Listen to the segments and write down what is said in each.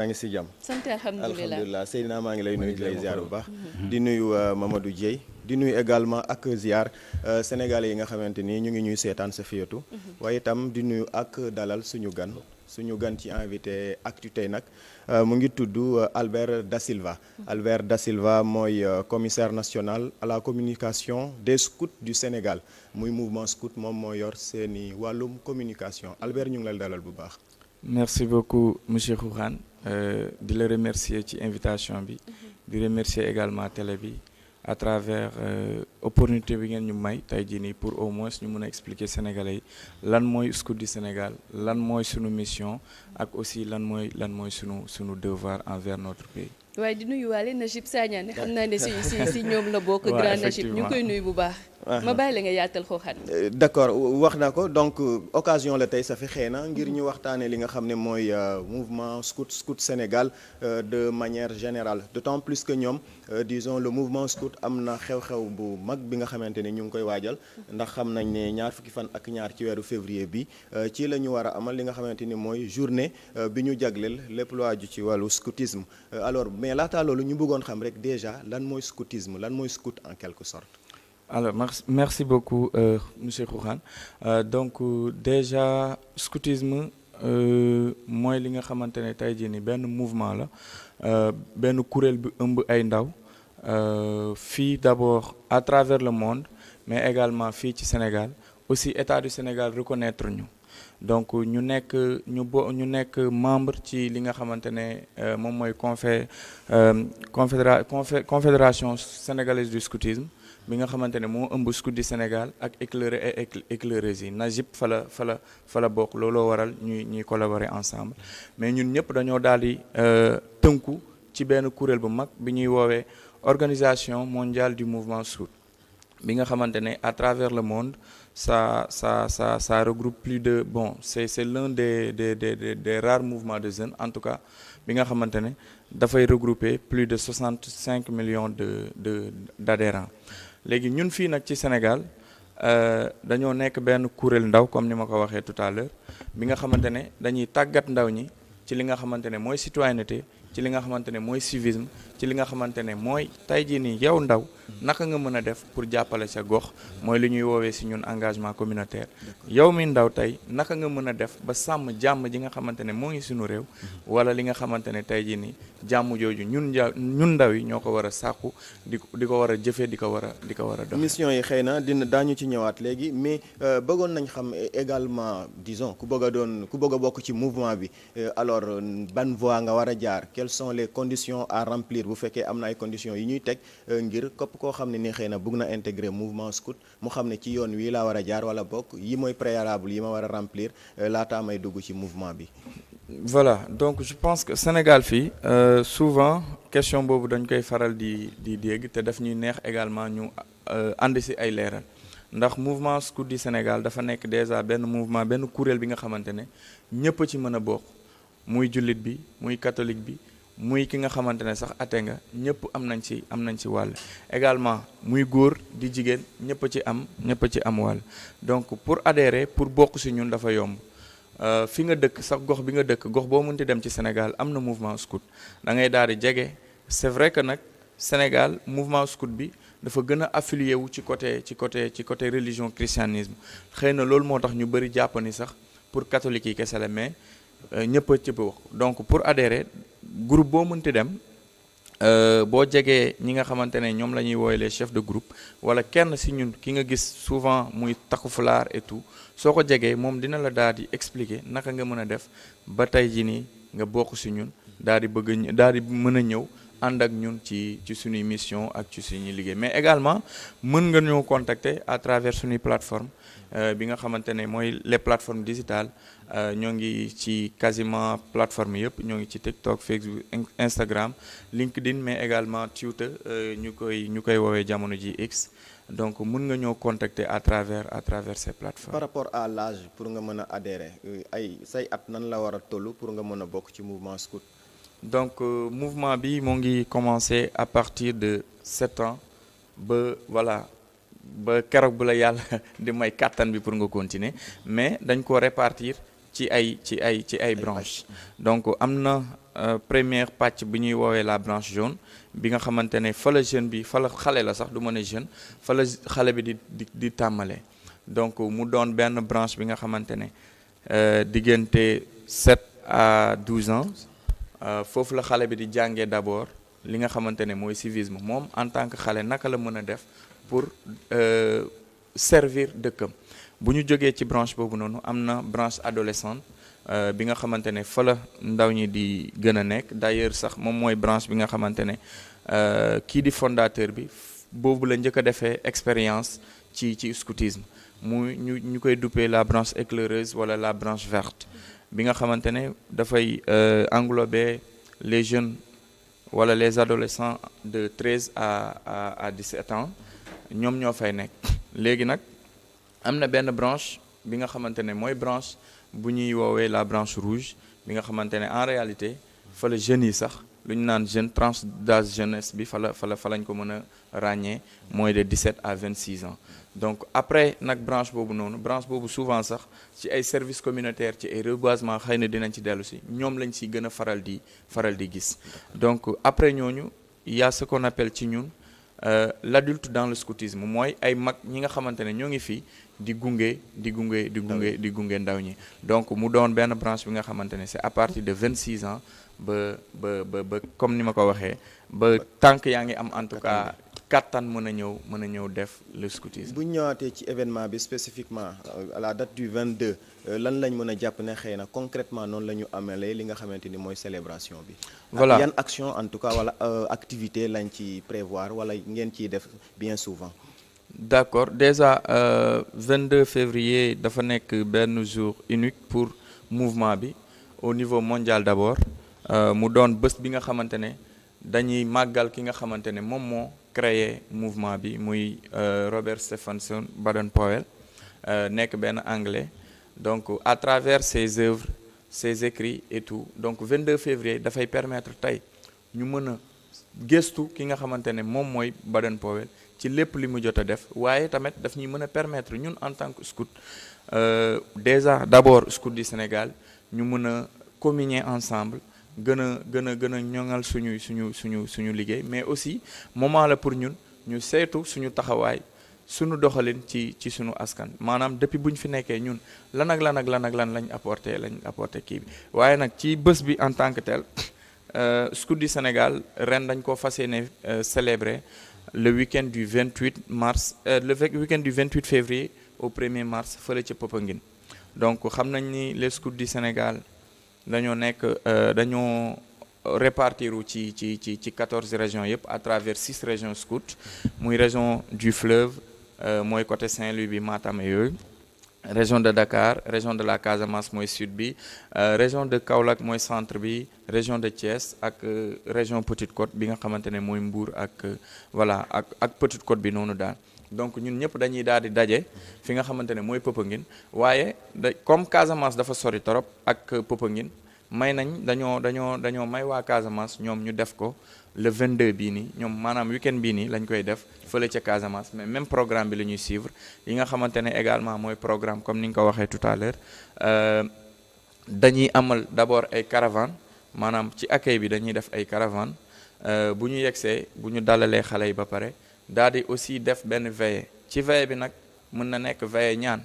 maa ngi si jàmm. sant alhamdulilah Seydina maa ngi lay nuyu di lay ziar bu baax. di nuyu Mamadou Dieye di nuyu également ak ziar sénégalais yi nga xamante ni ñu ngi ñuy seetaan sa fiyatu. waaye itam di nuyu ak dalal suñu gan ci invité actu tey nag mu ngi tudd Albert Da Silva. Albert Da Silva mooy commissaire national à la communication des scouts du Sénégal muy mouvement scout moom moo yor seeni wàllum communication Albert ñu ngi lay dalal bu baax. Merci beaucoup monsieur Khourane di la remercier ci invitation bi di remercier également télé bi à travers opportunité bi ngeen ñu may tey jii nii pour au moins ñu mën a expliquer sénégalais yi lan mooy scout du Sénégal lan mooy sunu mission ak aussi lan mooy sunu devoir envers notre pays. waaye di nuyu waale Najib Sagnane xam naa ne si ñoom la bokk. grand Najib ñu ngi koy nuyu bu baax. ma bàyyi la nga yaatal Khourane. d'accord wax na ko donc occasion la tey sa fi xëy na ngir ñu waxtaanee li nga xam ne mooy mouvement scout Sénégal de manière générale d'autant plus que ñoom disons le mouvement scout am na xew-xew bu mag bi nga xamante ne ñu ngi koy waajal ndax xam nañ ne ñaar fukki fan ak ñaar ci weeru février bi ci la ñu war a amal li nga xamante ni mooy journée bi ñu jagleel lépp lu aju ci wàllu scoutisme alors mais laata loolu ñu bëggoon xam rek déjà lan mooy scoutisme lan mooy scout en quelque sorte. Alors merci beaucoup monsieur Khourane donc déjà scoutisme mooy li nga xamante ne tey jii nii benn mouvement la benn kuréel bi ëmb ay ndaw fii d'abord à travers le monde mais également fii ci Sénégal aussi État du Sénégal reconnaître ñu donc ñu nekk membre ci li nga xamante ne moom mooy confédération sénégalaise du scoutisme bi nga xamante ne moo ëmb scout du Sénégal ak éclairé et éclaireuses yi Najib fa la bokk looloo waral ñuy collaborer ensemble mais ñun ñëpp dañoo daal di tënku ci benn kuréel bu mag bi ñuy woowee organisation mondiale du mouvement scout bi nga xamante ne à travers le monde ça regroupe plus de c'est l'un des rares mouvements de jeunes en tout cas bi nga xamante ne dafay regrouper plus de 65 millions d'adhérents léegi ñun fii nag ci Sénégal dañoo nekk benn kuréel ndaw comme ni ma ko waxee tout à l'heure bi nga xamante ne dañuy tàggat ndaw ñi ci li nga xamante ne mooy citoyenneté ci li nga xamante ne mooy civisme ci li nga xamante ne mooy tey jii nii yow ndaw naka nga mën a def pour jàppale sa gox mooy li ñuy woowee ci ñun engagement communautaire yow mi ndaw tey naka nga mën a def ba sàmm jàmm ji nga xamante ne moo ngi suñu réew wala li nga xamante ne tey jii nii jàmm jooju ñun ndaw yi ñoo ko war a sàkku di ko war a jëfee di ko war a dox. mission yi xëy na daañu ci ñëwaat léegi mais bëggoon nañ xam également disons ku bëgg a bokk ci mouvement bi alors ban voie nga war a jaar quelles sont les conditions à remplir bu fekkee am na ay conditions yi ñuy teg ngir képp koo xam ne ni xëy na bëgg na intégrer mouvement scout mu xam ne ci yoon wii laa war a jaar wala bokk yi mooy préalable yi ma war a remplir laataa may dugg ci mouvement bi. Voilà donc je pense que Sénégal fii souvent question boobu dañ koy faral di dégg te daf ñuy neex également ñu ànd ci ay leeral ndax mouvement scout du Sénégal dafa nekk déjà benn mouvement benn kuréel bi nga xamante ne ñëpp ci mën a bokk muy jullit bi muy catholique bi muy ki nga xamante ne sax athée nga ñëpp am nañ ci wàll également muy góor di jigéen ñëpp ci am wàll donc pour adhérer pour bokk ci ñun dafa yomb fi nga dëkk sax gox bi nga dëkk gox boo mënti dem ci Sénégal am na mouvement scout da ngay daal di jege c'est vrai que nag Sénégal mouvement scout bi dafa gën a affilié wu ci côté religion christianisme xëy na loolu moo tax ñu bari jàpp ni sax pour catholique yi kese la mais ñëpp a ci wax donc pour adhérer groupe boo mënti dem boo jegee ñi nga xamante ne ñoom la ñuy woowee les chefs de groupe wala kenn ci ñun ki nga gis souvent muy takku fulaar et tout soo ko jegee moom dina la daal di expliquer naka nga mën a def ba tey ji nii nga bokk ci ñun daal di mën a ñëw ànd ak ñun ci suñuy mission ak ci suñuy liggéey mais également mën nga ñoo contacter à travers suñuy plateforme bi nga xamante ne mooy les plateformes digitales ñoo ngi ci quasiment plateforme yëpp ñoo ngi ci TikTok Facebook Instagram LinkedIn mais également Twitter ñu koy woowee jamono ji X donc mën nga ñoo contacter à travers ces plateformes. Par rapport à l'âge pour nga mën a adhérer say at nan la war a toll pour nga mën a bokk ci mouvement scout. donc mouvement bi moo ngi commencer à partir de 7 ans ba keroog bu la yàlla di may kàttan bi pour nga continuer mais dañ ko répartir ci ay branches donc am na première pàcc bi ñuy woowee la branche jaune bi nga xamante ne fa la jeune bi fa la xale la sax du ma ne jeune fa la xale bi di tàmmalee donc mu doon benn branche bi nga xamante ne diggante 7 à 12 ans foofu la xale bi di jàngee d'abord li nga xamante ne mooy civisme moom en tant que xale naka la mën a def pour servir dëkkam bu ñu jógee ci branche boobu noonu am na branche adolescente bi nga xamante ne fa la ndaw ñi di gën a nekk d'ailleurs sax moom mooy branche bi nga xamante ne kii di fondateur bi boobu la njëkk a defee expérience ci scoutisme mu ñu koy duppee la branche éclaireuse wala la branche verte bi nga xamante ne dafay englober les jeunes wala les adolescents de 13 à 17 ans ñoom ñoo fay nekk léegi nag am na benn branche bi nga xamante ne mooy branche bu ñuy woowee la branche rouge bi nga xamante ne en réalité fa la jeunes yi sax lu ñu naan jeune tranche d'âge jeunesse bi fa lañ ko mën a ràññee mooy de 17 à 26 ans donc après nag branche boobu souvent sax ci ay services communautaires ci ay reboisement xëy na dinañ ci dellu si ñoom lañ si gën a faral di gis donc après ñooñu il y a ce qu'on appelle ci ñun l'adulte dans le scoutisme mooy ay mag ñi nga xamante ne ñoo ngi fii di gunge ndaw ñi donc mu doon benn branche bi nga xamante ne c'est à partir de 26 ans ba comme ni ma ko waxee ba tànk yaa ngi am en tout cas kattan mën a ñëw def le scoutisme. bu ñu ñëwaatee ci événement bi spécifiquement à la date du 22 lan lañ mën a jàpp ne xëy na concrètement noonu la ñu amalee li nga xamante ni mooy célébration bi. voilà ak yan action en tout cas wala activité lañ ci prévoir wala ngeen ciy def bien souvent. d'accord déjà 22 février dafa nekk benn jour unique pour mouvement bi au niveau mondial d'abord mu doon bés bi nga xamante ne dañuy màggal ki nga xamante ne moom moo créé mouvement bi muy Robert Stephenson Baden-Powell nekk benn anglais donc à travers ses œuvres ses écrits et tout donc 22 février dafay permettre tey ñu mën a gëstu ki nga xamante ne moom mooy Baden-Powell ci lépp li mu jot a def waaye tamit daf ñuy mën a permettre ñun en tant que scout déjà d'abord scout du Sénégal ñu mën a communier ensemble gën a ñoŋal suñu liggéey mais aussi moment la pour ñun ñu saytu suñu taxawaay suñu doxalin ci suñu askan maanaam depuis bu ñu fi nekkee ñun lan lañ apporté kii bi waaye nag ci bés bi en tant que tel scout du Sénégal ren dañ ko fas yéene célébrer le week-end du 28 mars le week-end du 28 février au 1er mars fële ca Popenguine donc xam nañ ni les scouts du Sénégal dañoo répartir ci 14 régions yëpp à travers 6 régions scouts muy région du fleuve mooy côté Saint-Louis bi Matam yooyu région de Dakar région de la Casamance mooy sud bi région de Kaolack mooy centre bi région de Thiès ak région Petite Côte bi nga xamante ne mooy Mbour ak Petite Côte bi noonu daal donc ñun ñëpp dañuy daal di daje fi nga xamante ne mooy Popenguine waaye comme Casamance dafa sori torop ak Popenguine dañoo may waa Casamance ñoom ñu def ko le 22 bii nii ñoom maanaam week-end bii nii lañ koy def fële ca Casamance mais même programme bi la ñuy suivre yi nga xamante ne également mooy programme comme ni nga ko waxee tout à l'heure dañuy amal d'abord ay caravane maanaam ci accueil bi dañuy def ay caravane bu ñu yegsee bu ñu dalalee xale yi ba pare daal di aussi def benn veillée ci veillée bi nag mën na nekk veillée ñaan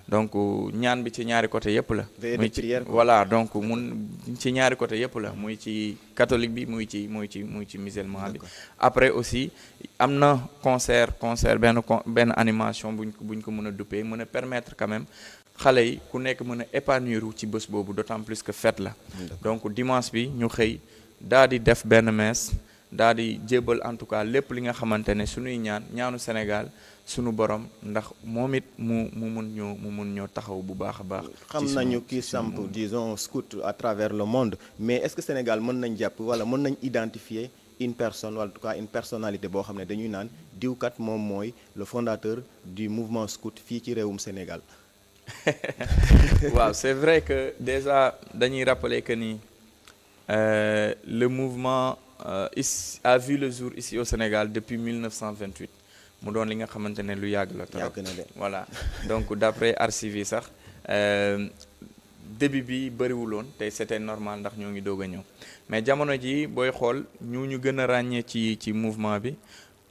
donc ñaan bi ci ñaari côté yëpp la muy ci voilà donc ci ñaari côté yëpp la muy ci catholique bi muy ci musulman bi après aussi am na concert benn animation buñ ko mën a duppee mën a permettre quand même xale yi ku nekk mën a épanouir ci bés boobu d'autant plus que fête la donc dimanche bi ñu xëy daal di def benn messe daal di jébbal en tout cas lépp li nga xamante ne suñuy ñaanu Sénégal suñu borom ndax moom it mu mun ñoo taxaw bu baax a baax. xam nañu kii samp disons scout à travers le monde mais est-ce que Sénégal mën nañ jàpp wala mën nañ identifier une personne wala en tout cas une personnalité boo xam ne dañuy naan diwkat moom mooy le fondateur du mouvement scout fii ci réewum Sénégal. waaw c'est vrai que déjà dañuy rappeler que ni le mouvement a vu le jour ici au Sénégal depuis 1928 mu doon li nga xamante ne lu yàgg la trop voilà donc d'après archives yi sax début bi bëriwuloon te c'était normal ndax ñoo ngi doog a ñëw mais jamono ji booy xool ñu gën a ràññee ci mouvement bi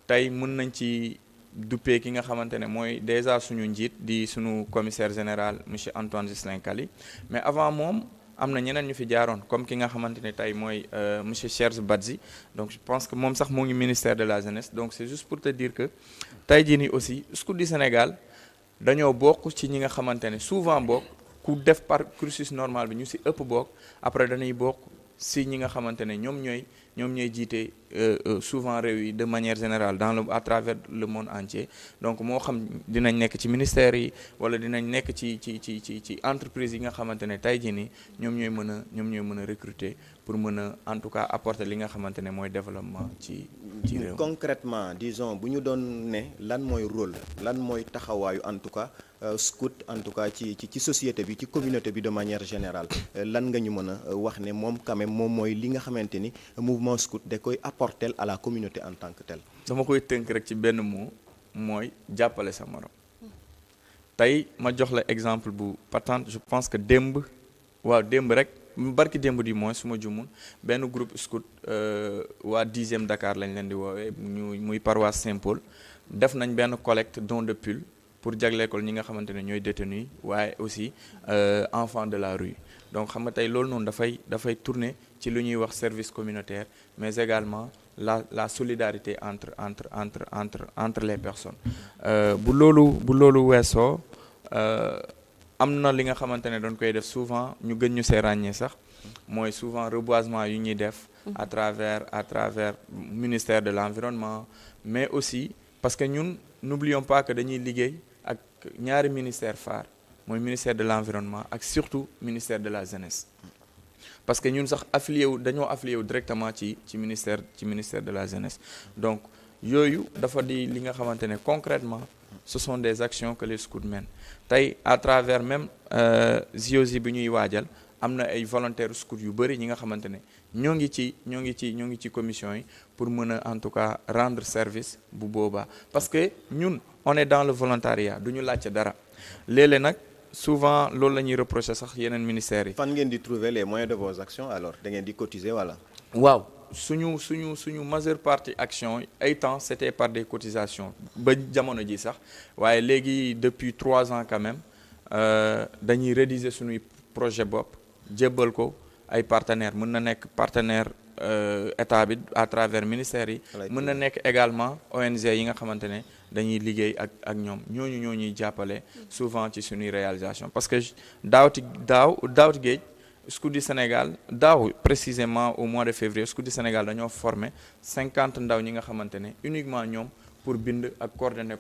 tey mën nañ ci duppee ki nga xamante ne mooy déjà suñu njiit di suñu commissaire général monsieur Antoine Gislain Kali mais avant moom am na ñeneen ñu fi jaaroon comme ki nga xamante ne tey mooy monsieur Cherz Badji donc je pense que moom sax moo ngi ministère de la jeunesse donc c'est juste pour te dire que tey jii nii aussi Scouts du Sénégal dañoo bokk ci ñi nga xamante ne souvent bokk ku def par cursus normal bi ñu si ëpp bokk après dañuy bokk si ñi nga xamante ne ñoom ñooy jiite souvent réew yi de manière générale à travers le monde entier donc moo xam dinañ nekk ci ministères yi wala dinañ nekk ci entreprise yi nga xamante ne tey jii nii ñoom ñooy mën a recruter pour mën a en tout cas apporter li nga xamante ne mooy développement ci réew. Concrètement disons bu ñu doon ne lan mooy rôle lan mooy taxawaayu en tout cas scout en tout cas ci société bi ci communauté bi de manière générale lan nga ñu mën a wax ne moom quand même moom mooy li nga xamante ni mouvement scout da koy apporter à la communauté en tant que tel. dama koy tënk rek ci benn mot mooy jàppale sa morom tey ma jox la exemple bu patente je pense que démb rek barki démb di moins su ma jumul benn groupe scout waa 10e Dakar lañ leen di woowee muy paroisse Saint-Paul def nañ benn collecte don de pull pour jagleel ko ñi nga xamante ne ñooy détenus waaye aussi enfants de la rue donc xam nga tey loolu noonu dafay tourner ci lu ñuy wax service communautaire mais également la solidarité entre les personnes bu loolu weesoo am na li nga xamante ne doon koy def souvent ñu gën ñu see ràññee sax mooy souvent reboisement yu ñuy def à travers ministère de l'environnement mais aussi parce que ñun n'oublions pas que dañuy liggéey ak ñaari ministère phare mooy ministère de l'environnement ak surtout ministère de la jeunesse parce que ñun sax dañoo affilié wu directement ci ministère de la jeunesse donc yooyu dafa di li nga xamante ne concrètement ce sont des actions que les scouts mènent tey à travers même JOJ bi ñuy waajal am na ay volontaires scouts yu bëri ñi nga xamante ne ñoo ngi ci commission yi pour mën a en tout cas rendre service bu boobaa parce que ñun on est dans le volontariat du ñu laajte dara léeg-léeg nag souvent loolu la ñuy reprocher sax yeneen ministères yi. fan ngeen di trouver les moyens de vos actions alors da ngeen di cotiser wala. waaw suñu majeure partie action ay temps c'était par des cotisations ba jamono ji sax waaye léegi depuis 3 ans quand même dañuy rédiger suñuy projet bopp jébbal ko ay partenaires mën na nekk partenaire état bi à travers ministères yi mën na nekk également ONG yi nga xamante ne dañuy liggéey ak ñoom ñoo ñuy jàppale souvent ci suñuy réalisation parce que daawti géej Scouts du Sénégal précisément au mois de février Scouts du Sénégal dañoo formé 50 ndaw ñi nga xamante ne uniquement ñoom pour bind ak coordonner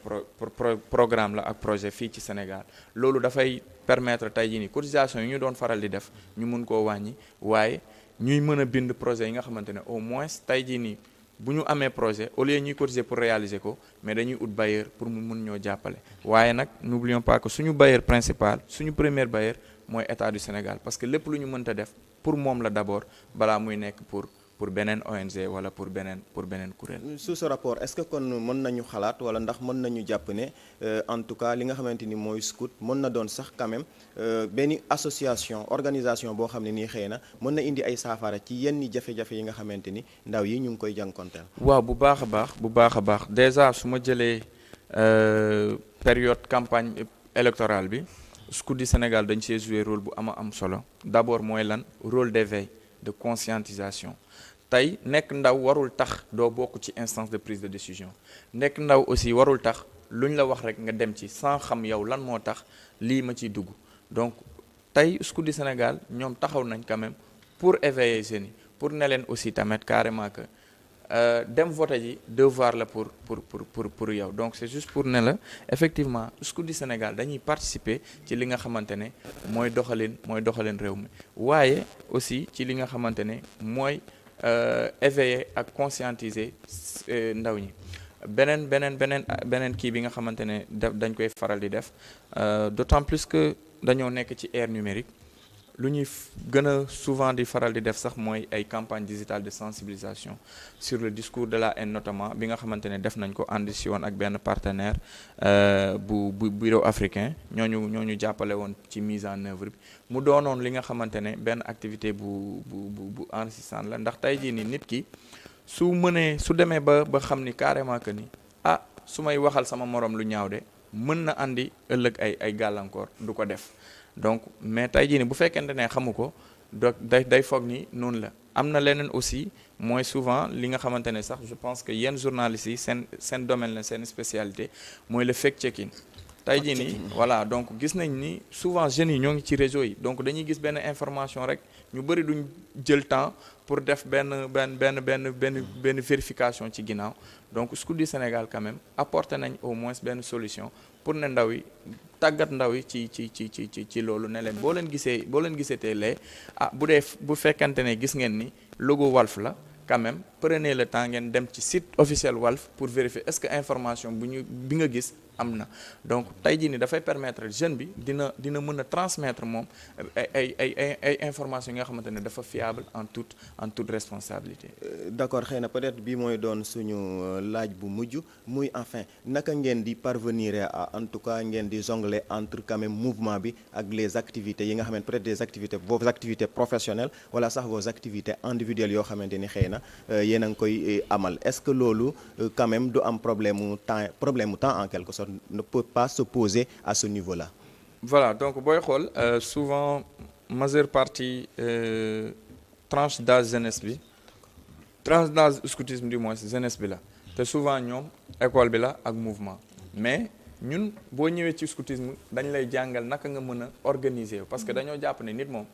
programme la ak projet fii ci Sénégal loolu dafay permettre tey jii nii cotisation yi ñu doon faral di def ñu mun koo wàññi waaye ñuy mën a bind projet yi nga xamante ne au moins tey jii nii bu ñu amee projet au lieu ñuy cotiser pour réaliser ko mais dañuy ut bailleur pour mu mun ñoo jàppale waaye nag n'oublions pas que suñu bailleur principal suñu premier bailleur mooy état du Sénégal parce que lépp lu ñu mënta def pour moom la d'abord balaa muy nekk pour beneen ONG wala pour beneen kuréel. sous ce rapport est-ce que kon mën nañu xalaat wala ndax mën nañu jàpp ne en tout cas li nga xamante ni mooy scout mën na doon sax quand même benn association organisation boo xam ne nii xëy na mën na indi ay saafara ci yenn jafe-jafe yi nga xamante ni ndaw yi ñu ngi koy jànkonteel. waaw bu baax a baax déjà su ma jëlee période campagne électorale bi Scouts du Sénégal dañ see jouer rôle bu am solo d'abord mooy lan rôle d'éveil de conscientisation. tey nekk ndaw warul tax doo bokk ci instance de prise de décision nekk ndaw aussi warul tax lu ñu la wax rek nga dem ci sans xam yow lan moo tax lii ma ciy dugg donc tey Scouts du Sénégal ñoom taxaw nañ quand même pour éveiller jeunes yi pour ne leen aussi tamit carrément que dem voter ji devoir la pour yow donc c'est juste pour ne la effectivement Scouts du Sénégal dañuy participer ci li nga xamante ne mooy doxalin réew mi waaye aussi ci li nga xamante ne mooy éveiller ak conscientiser ndaw ñi beneen kii bi nga xamante ne dañ koy faral di def d'autant plus que dañoo nekk ci ère numérique lu ñuy gën a souvent di faral di def sax mooy ay campagne digitale de sensibilisation sur le discours de la haine notamment bi nga xamante ne def nañ ko ànd si woon ak benn partenaire bu bureau africain ñooñu jàppale woon ci mise en œuvre bi mu doonoon li nga xamante ne benn activité bu enrichissante la ndax tey jii ni nit ki su demee ba xam ni carrément que ni su may waxal sama morom lu ñaaw de mën na andi ëllëg ay gàllankoor du ko def donc mais tey jii ni bu fekkente ne xamu ko donc day foog ni noonu la am na leneen aussi mooy souvent li nga xamante ne sax je pense que yenn journalistes yi seen domaine la seen spécialité mooy le fact checking tey jii nii voilà donc gis nañ ni souvent jeunes yi ñoo ngi ci réseau yi donc dañuy gis benn information rek ñu bëri duñ jël temps pour def benn vérification ci ginnaaw donc Scout du Sénégal quand même apporté nañ au moins benn solution pour ne ndaw yi tàggat ndaw yi ci loolu ne leen boo leen gisee te lee bu fekkante ne gis ngeen ni logo Walf la quand même prenez le temps ngeen dem ci site officiel Walf pour vérifier est-ce que information bi nga gis am na donc tey jii ni dafay permettre jeune bi dina mën a transmettre moom ay information yi nga xamante ne dafa fiable en toute responsabilité. D'accord, xëy na peut-être bii mooy doon suñu laaj bu mujj muy enfin naka ngeen di parvenir à en tout cas ngeen di jongler entre quand même mouvement bi ak les activités yi nga xamante peut-être des activités vos activités professionnelles wala sax vos activités individuelles yoo xamante ni xëy na yéen a ngi koy amal est-ce que loolu quand même du am problème mu temps en quelque sorte ne peut pas se poser à ce niveau-là. Voilà, donc booy xool souvent majeure partie tranche d'âge jeunesse bi tranche d'âge scoutisme du moins jeunesse bi la te souvent ñoom école bi la ak mouvement mais ñun boo ñëwee ci scoutisme dañ lay jàngal naka nga mën a organiser parce que dañoo jàpp ne nit moom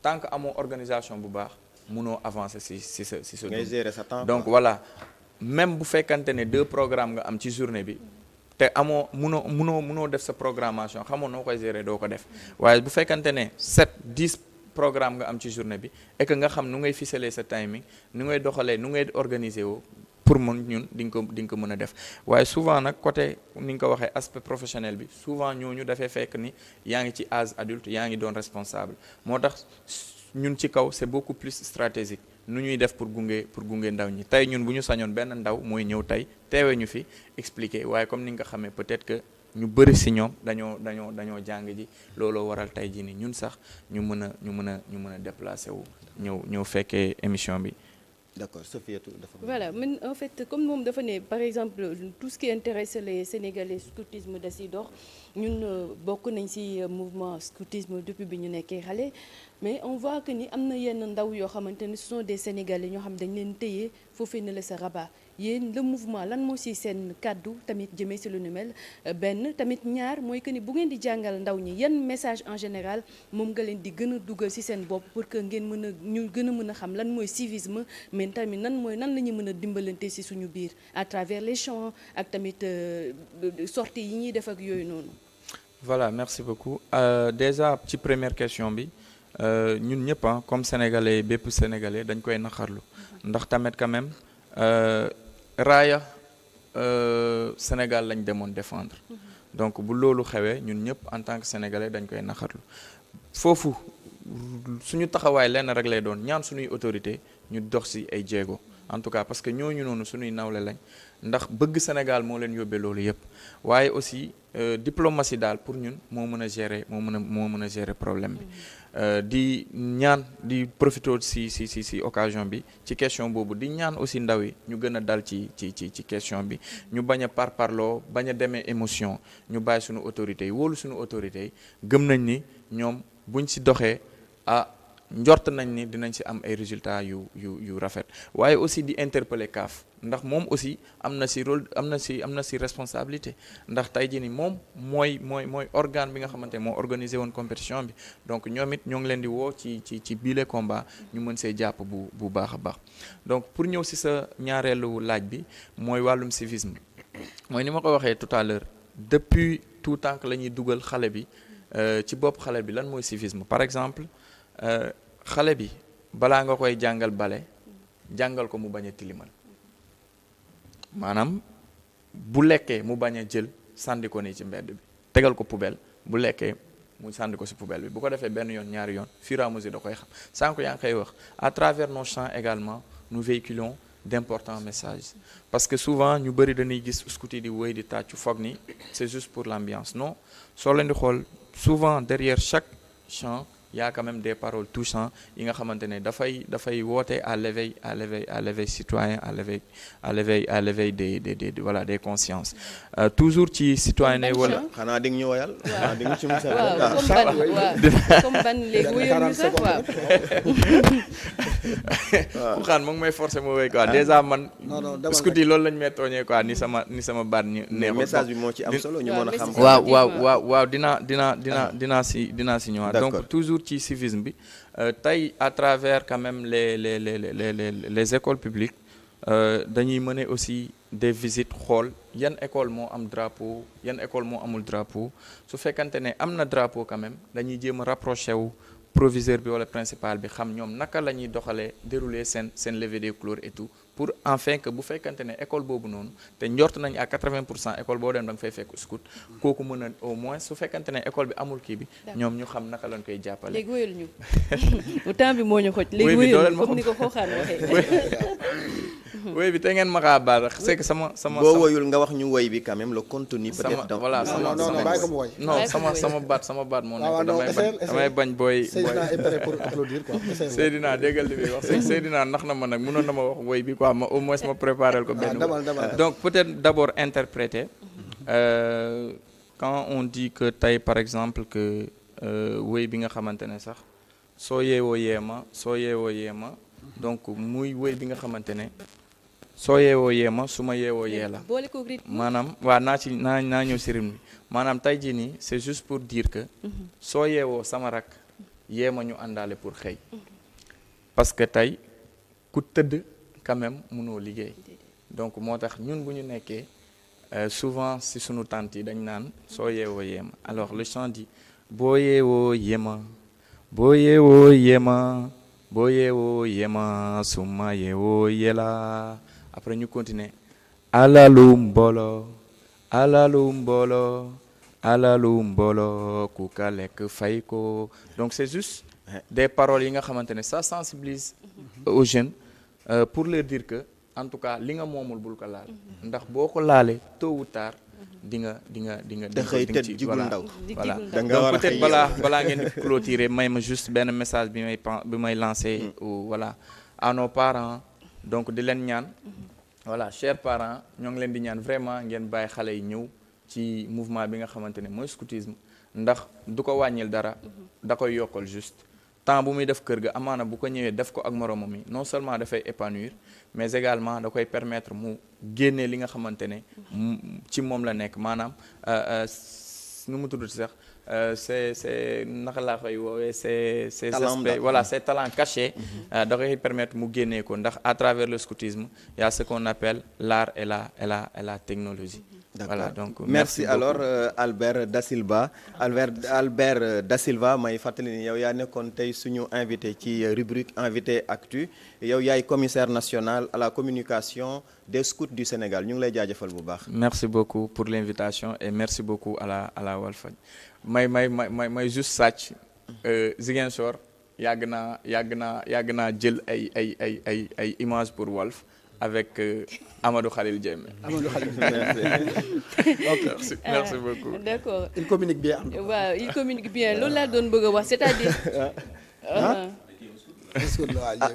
tant que amoo organisation bu baax mënoo avancer si sa ngay gérer sa temps donc voilà même bu fekkante ne 2 programmes nga am ci journée bi te amoo munoo def sa programmation xamoo noo koy gérer doo ko def waaye bu fekkante ne 7-10 programme nga am ci journée bi et que nga xam nu ngay ficeler sa timing nu ngay doxalee nu ngay organiser woo pour mën ñun di nga ko mën a def waaye souvent nag côté ni nga ko waxee aspect professionnel bi souvent ñooñu dafay fekk ni yaa ngi ci âge adulte yaa ngi doon responsable moo tax ñun ci kaw c'est beaucoup plus stratégique nu ñuy def pour gunge ndaw ñi tey ñun bu ñu sañoon benn ndaw mooy ñëw tey teewee ñu fi expliquer waaye comme ni nga ko xamee peut-être que ñu bëri si ñoom dañoo jàng ji looloo waral tey jii ni ñun sax ñu mën a déplacer wu ñëw fekkee émission bi. D'accord, Sofietou dafa. Voilà, man en fait comme moom dafa ne par exemple tout ce qui intéresse les Sénégalais scoutisme da si dox ñun bokk nañ ci mouvement scoutisme depuis bi ñu nekkee xale mais on voit que ni am na yenn ndaw yoo xamante ne ce sont des Sénégalais ñoo xam dañ leen téye foofee na la sa Rabat yéen le mouvement lan moo ci seen kàddu tamit jëmee ci lu nu mel benn tamit ñaar mooy que ni bu ngeen di jàngal ndaw ñi yan message en général moom nga leen di gën a dugal ci seen bopp pour que ngeen ñu gën a mën a xam lan mooy civisme mais tamit nan la ñu mën a dimbalante ci suñu biir à travers les chants ak tamit sorties yi ñuy def ak yooyu noonu. Voilà, merci beaucoup déjà ci première question bi ñun ñëpp comme sénégalais bépp sénégalais dañ koy naqarlu ndax tamit quand même raaya Sénégal lañ demoon défendre donc bu loolu xewee ñun ñëpp en tant que sénégalais dañ koy naqarlu foofu suñu taxawaay lenn rek lay doon ñaan suñuy autorité ñu dox ci ay jéego en tout cas parce que ñooñu noonu suñuy nawle lañ ndax bëgg Sénégal moo leen yóbbee loolu yëpp waaye aussi diplomatie daal pour ñun moo mën a gérer problème bi di ñaan di profité ci occasion bi ci question boobu di ñaan aussi ndaw yi ñu gën a dal ci question bi ñu bañ a parparloo bañ a demee émotion ñu bàyyi suñu autorités yi wóolu suñu autorités yi gëm nañ ni ñoom buñ ci doxee njort nañ ni dinañ ci am ay résultats yu rafet waaye aussi di interpeller CAF ndax moom aussi am na ci rôle am na ci responsabilité ndax tey jii ni moom mooy organe bi nga xamante moo organisé woon compétition bi donc ñoom it ñoo ngi leen di woo ci biile combat ñu mën see jàpp bu baax a baax donc pour ñëw ci sa ñaareelu laaj bi mooy wàllum civisme mooy ni ma ko waxee tout à l'heure depuis tout temps que la ñuy dugal xale bi ci bopp xale bi lan mooy civisme par exemple xale bi balaa nga koy jàngal bale jàngal ko mu bañ a tilimal maanaam bu lekkee mu bañ a jël sànni ko nii ci mbedd bi tegal ko poubelle bu lekkee mu sànni ko ci poubelle bi bu ko defee benn yoon ñaari yoon fur et à mesure da koy xam sànq yaa ngi koy wax à travers nos chants également nous véhiculons d'importants messages parce que souvent ñu bëri dañuy gis scout yi di wéy di tàccu foog ni c'est juste pour l'ambiance non soo leen di xool souvent derrière chaque chant il y a quand même des paroles touchantes yi nga xamante ne dafay woote à l'éveil citoyen à l'éveil des voilà des consciences toujours ci citoyenneté wala xanaa di nga ñu woyal xanaa di nga ci musal comme ban léegi wéyal ñu sax waaw ku xaan mu ngi may forcer ma wéy quoi déjà man scout yi loolu lañ may tooñee quoi ni sama baat ñu neexul message bi moo ci am solo ñu mën a xam waaw dinaa si ñëwaat donc toujours ci civisme bi tey à travers quand même les écoles publiques dañuy mener aussi des visites xool yan école moo am drapeau yan école moo amul drapeau su fekkante ne am na drapeau quand même dañuy jéem a rapproché wu proviseur bi wala principal bi xam ñoom naka la ñuy doxalee dérouler seen levée des couleurs et tout pour enfin que bu fekkante ne école boobu noonu te njort nañ à 80% école boo dem da nga fay fekk scout kooku mën a au moins su fekkante ne école bi amul kii bi ñoom ñu xam naka lañ koy jàppale. léegi wéyal ñu bu temps bi moo ñu xoj. léegi wéyal comme ni ko xooxaan waxee. woy bi te ngeen ma xaa baal c'est que sama boo woyul nga wax ñu woy bi quand même le contenu peut-être dans voilà sama baat moo nekk damay bañ booy Seydina est prêt pour applaudir quoi. Seydina déggal li muy wax Seydina nax na ma nag mënoon na ma wax woy bi quoi ma au moins ma préparer ko benn donc peut-être d'abord interpréter quand on dit que tey par exemple que woy bi nga xamante ne sax soo yeewoo yeema donc muy woy bi nga xamante ne soo yeewoo yee ma su ma yeewoo yee la maanaam waa naa ñëw si rythme bi maanaam tey jii nii c'est juste pour dire que soo yeewoo sama rak yee ma ñu àndaale pour xëy parce que tey ku tëdd quand même mënoo liggéey donc moo tax ñun bu ñu nekkee souvent si sunu tante yi dañ naan soo yeewoo yee ma alors le chant dit boo yeewoo yee ma boo yeewoo yee ma boo yeewoo yee ma su ma yeewoo yee la après ñu continuer alalu mbolo ku ka lekk fay ko donc c'est juste des paroles yi nga xamante ne ça sensibilise aux jeunes pour leur dire que en tout cas li nga moomul bul ko laal ndax boo ko laalee tôt ou tard di nga ci voilà donc peut-être balaa ngeen clôturer may ma juste benn message bi may lancer voilà à nos parents donc di leen ñaan voilà chers parents ñoo ngi leen di ñaan vraiment ngeen bàyyi xale yi ñëw ci mouvement bi nga xamante ne mooy scoutisme ndax du ko wàññil dara da koy yokkal juste temps bu muy def kër ga amaana bu ko ñëwee def ko ak moromam yi non seulement dafay épanouir mais également da koy permettre mu génnee li nga xamante ne ci moom la nekk maanaam nu mu tudd sax c'est naka laa koy woowee c'est aspects voilà ces talents cachés da koy permettre mu génnee ko ndax à travers le scoutisme il y a ce qu'on appelle l'art et la technologie. D'accord. Voilà, donc merci alors Albert Da Silva may fàttali ni yow yaa nekkoon tey suñu invité ci rubrique invité actu yow yaay commissaire national à la communication des scouts du Sénégal ñu ngi lay jaajëfal bu baax. Merci beaucoup pour l'invitation et merci beaucoup à la Walfadjri may juste sàcc Ziguinchor yàgg naa jël ay images pour Walf avec Amadou Khalil Diémé. Merci beaucoup. D'accord. Il communique bien. waaw il communique bien loolu laa doon bëgg a wax c'est-à-dire.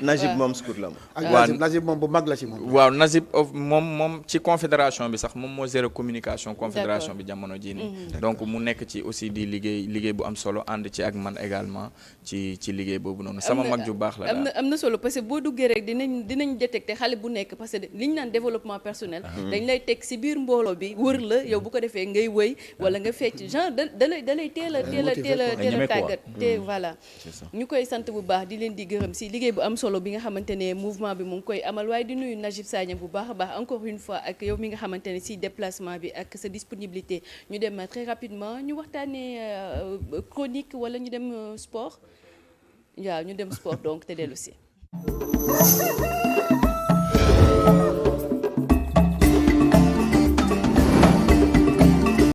Najib moom scout la moom. Najib moom bu mag la ci moom. waaw Najib moom ci confédération bi sax moom moo gérer communication confédération bi jamono jii nii. donc mu nekk ci aussi di liggéey bu am solo ànd ci ak man également ci liggéey boobu noonu. sama mag ju baax la daal am na solo parce que boo duggee rek dinañ détecter xale bu nekk parce que li ñu naan développement personnel. dañ lay teg si biir mbooloo bi wër la yow bu ko defee ngay wëy wala nga fecc genre da lay teel a tàggat te voilà. ñu koy sant bu baax di leen di gërëm si liggéey bu am solo bi nga xamante ne mouvement bi mu ngi koy amal waaye di nuyu Najib Sagna bu baax a baax encore une fois ak yow mi nga xamante ne si déplacement bi ak sa disponibilité ñu dem très rapidement ñu waxtaanee chronique wala ñu dem sport waaw ñu dem sport donc te dellu si